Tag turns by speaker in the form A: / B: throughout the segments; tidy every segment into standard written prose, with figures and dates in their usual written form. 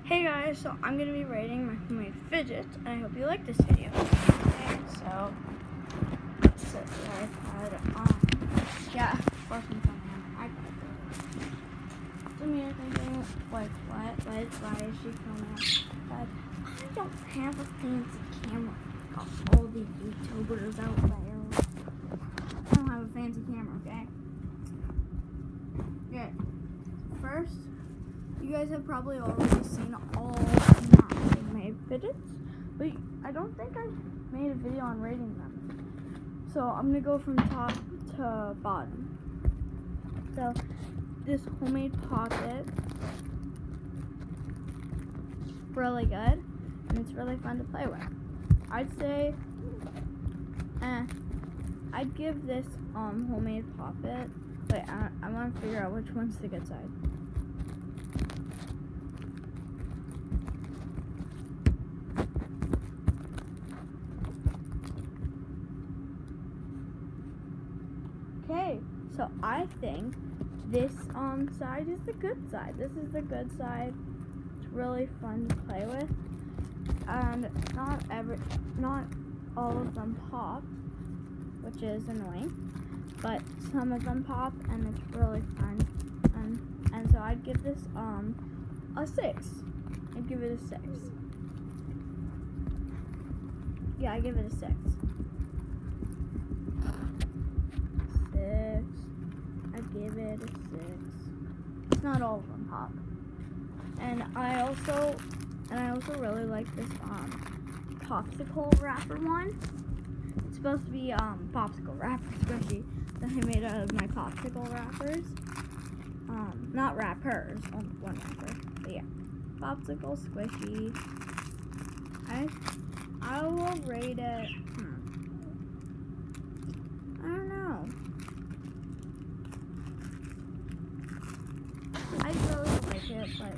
A: Hey guys, so I'm going to be rating my homemade fidgets, and I hope you like this video. Okay, so set the iPad on. Yeah, of course I'm talking on my iPad. So me thinking, like, why is she filming on iPad? I don't have a fancy camera like all these YouTubers out there. I don't have a fancy camera, okay? Okay, first, you guys have probably already seen all my homemade fidgets, but I don't think I made a video on rating them. So I'm gonna go from top to bottom. So this homemade pocket, really good, and it's really fun to play with. I'd say, I'd give this homemade pocket. Wait, I want to figure out which one's the good side. Okay, so I think this side is the good side. This is the good side. It's really fun to play with, and not all of them pop, which is annoying, but some of them pop, and it's really fun. And so I'd give this a 6. I'd give it a 6. Yeah, I give it a 6. 6. I give it a 6. It's not all of them pop. And I also really like this popsicle wrapper one. It's supposed to be popsicle wrapper squishy that I made out of my popsicle wrappers. Not wrappers, only one wrapper. But yeah, popsicle squishy. I will rate it. I don't know. I really like it, but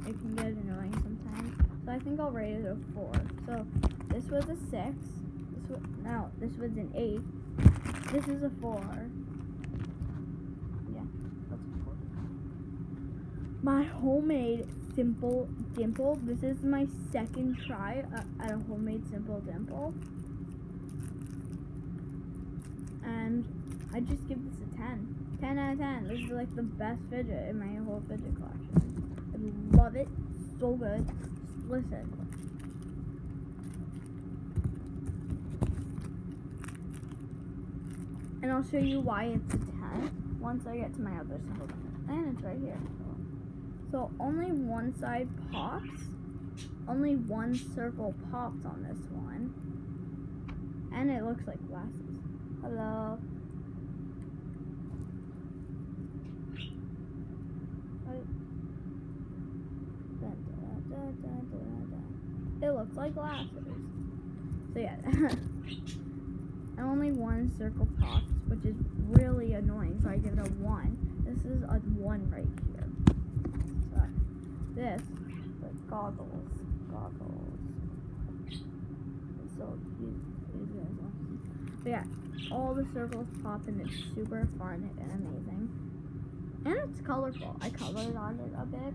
A: it can get annoying sometimes. So I think I'll rate it a 4. So this was a 6. This was an 8. This is a 4. Yeah, that's a 4. My homemade simple dimple. This is my second try at a homemade simple dimple, and I just give this a 10. 10 out of 10. This is like the best fidget in my whole fidget collection. I love it. So good. Listen. And I'll show you why it's a 10 once I get to my other simple dimple. And it's right here. So only one side pops. Only one circle pops on this one. And it looks like glasses. Hello. It looks like glasses. So yeah. And only one circle pops, which is really annoying, so I give it a 1. This is a 1 right here. So this, like goggles. So yeah, all the circles pop, and it's super fun and amazing. And it's colorful. I colored on it a bit.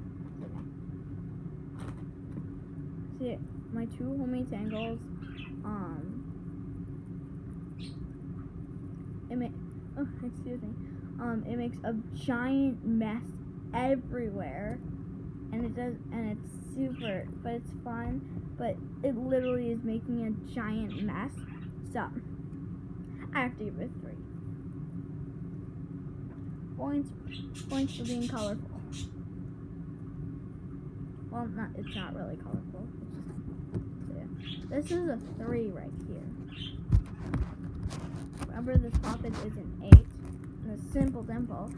A: So yeah, my 2 homemade tangles, it makes a giant mess everywhere, and it's super, but it's fun, but it literally is making a giant mess. So I have to give it 3 points for being colorful. Well, it's not really colorful. It's just, so yeah. This is a 3 right here. Remember, this poppet is an 8. And a simple dimple,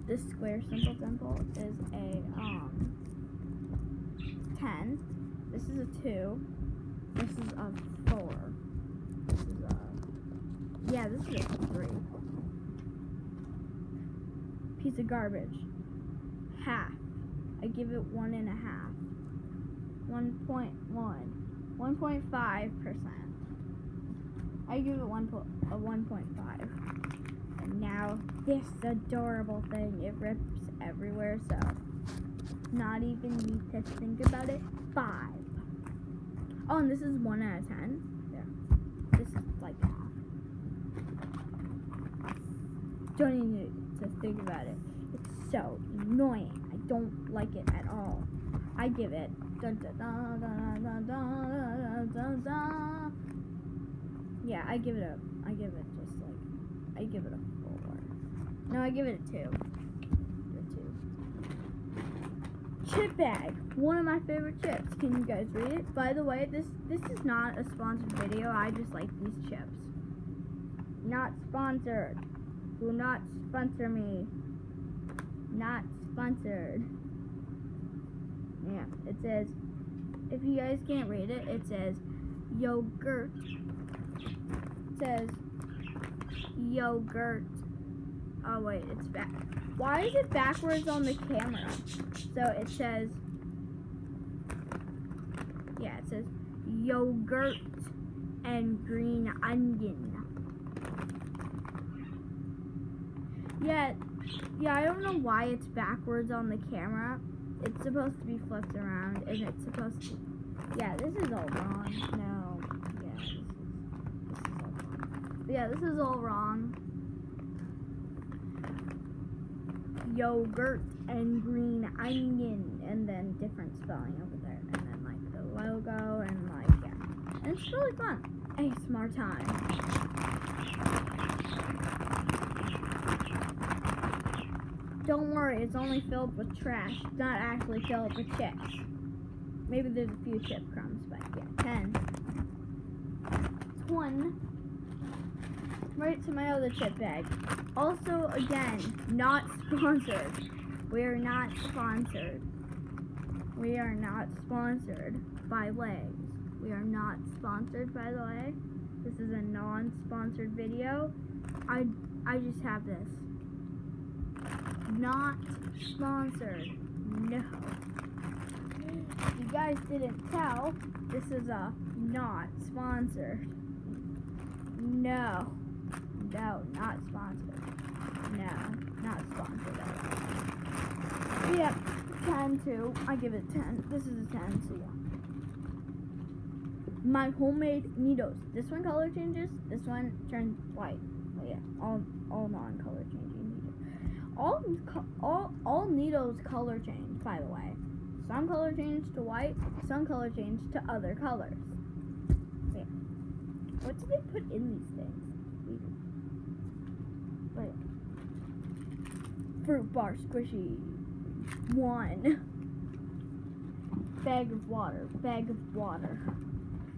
A: this square simple dimple is a 10. This is a 2. This is a 4. This is a 3. Piece of garbage. Half. I give it 1.5. 1.5%. I give it a 1.5. And now this adorable thing, it rips everywhere, so Not even need to think about it. 5. Oh, and this is 1 out of 10. Yeah. This is like half. Don't even need to think about it. It's so annoying. I don't like it at all. I give it dun, dun, dun, dun, dun, dun, dun, dun. Yeah, I give it a 4. No, I give it a 2. Chip bag, one of my favorite chips. Can you guys read it? By the way, this is not a sponsored video. I just like these chips. Not sponsored. Do not sponsor me. Not sponsored. Yeah, it says, if you guys can't read it, it says yogurt. It says yogurt. Oh wait, it's back. Why is it backwards on the camera? So it says, yeah, it says yogurt and green onion. Yeah, I don't know why it's backwards on the camera. It's supposed to be flipped around, and it's supposed to, yeah, this is all wrong. No, yeah, this is all wrong. Yogurt and green onion, and then different spelling over there, and then like the logo, and like, yeah, and it's really fun. ASMR time. Don't worry, it's only filled with trash, not actually filled with chips. Maybe there's a few chip crumbs, but yeah, 10. 1. Right to my other chip bag. Also, again, not sponsored. We are not sponsored. We are not sponsored by Legs. We are not sponsored, by the way. This is a non-sponsored video. I just have this. Not sponsored. No. If you guys didn't tell, this is a not sponsored. No. No, not sponsored. No, not sponsored at all. Yep, 10 too. I give it 10. This is a 10, so yeah. My homemade needles. This one color changes. This one turns white. But yeah, all non-color changing needles. All needles color change, by the way. Some color change to white. Some color change to other colors. So yeah. What do they put in these things? Wait. Fruit bar squishy. 1. Bag of water. Bag of water.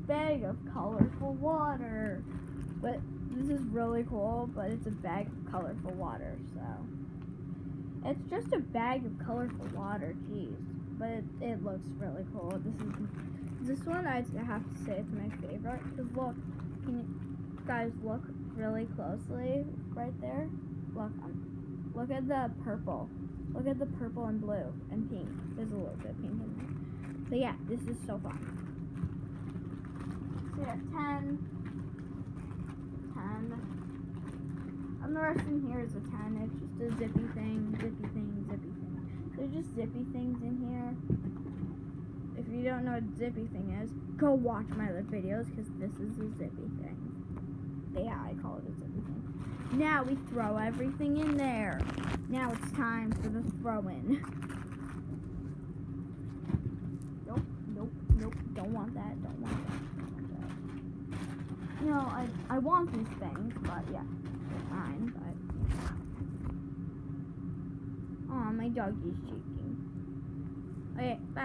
A: Bag of colorful water. But this is really cool, but it's a bag of colorful water, so. It's just a bag of colorful water, jeez. But it looks really cool. This one I have to say it's my favorite. Because look, can you guys look really closely right there? Look at the purple. Look at the purple and blue and pink. There's a little bit of pink in there. So yeah, this is so fun. So yeah, 10. And the rest in here is a 10. It's just a zippy thing. There's just zippy things in here. If you don't know what zippy thing is, go watch my other videos because this is a zippy thing. Yeah, I call it a zippy thing. Now we throw everything in there. Now it's time for the throw-in. Nope. Don't want that. No, I want these things, but yeah, they're fine. But yeah. Aw, my doggy's shaking. Okay, bye.